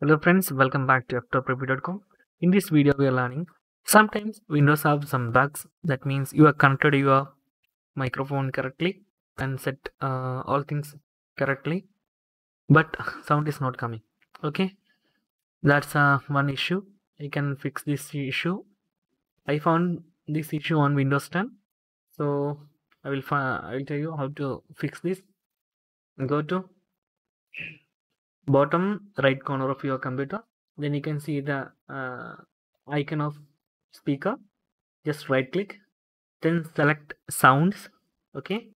Hello friends, welcome back to Ftopreview.com. In this video we are learning sometimes Windows have some bugs. That means you are connected your microphone correctly and set all things correctly, but sound is not coming. Okay, that's one issue. You can fix this issue. I found this issue on Windows 10, so I will tell you how to fix this. Go to bottom right corner of your computer, then you can see the icon of speaker. Just right click, then select sounds. Okay,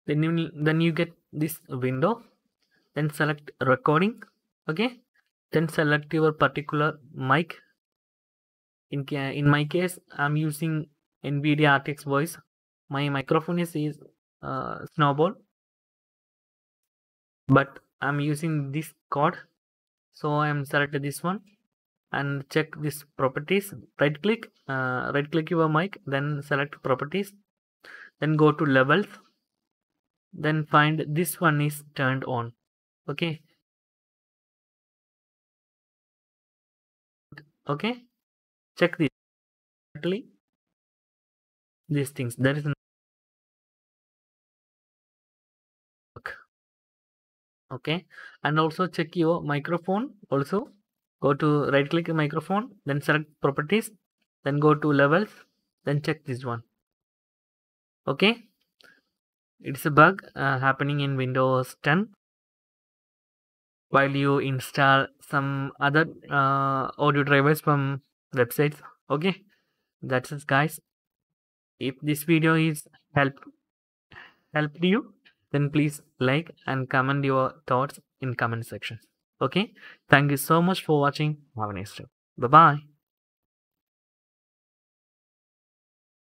then you get this window, then select recording. Okay, then select your particular mic. In my case, I'm using NVIDIA RTX voice. My microphone is Snowball, but I'm using this code, so I'm selected this one and check this properties. Right click your mic, then select properties, then go to levels, then find this one is turned on. Okay, check this exactly these things. There is no work. Okay, and also check your microphone. Also go to right click your microphone, then select properties, then go to levels, then check this one. Okay, it's a bug happening in Windows 10 while you install some other audio drivers from websites. Okay, that's it guys. If this video is helped you, then please like and comment your thoughts in comment section. Okay, thank you so much for watching. Have a nice day. Bye bye.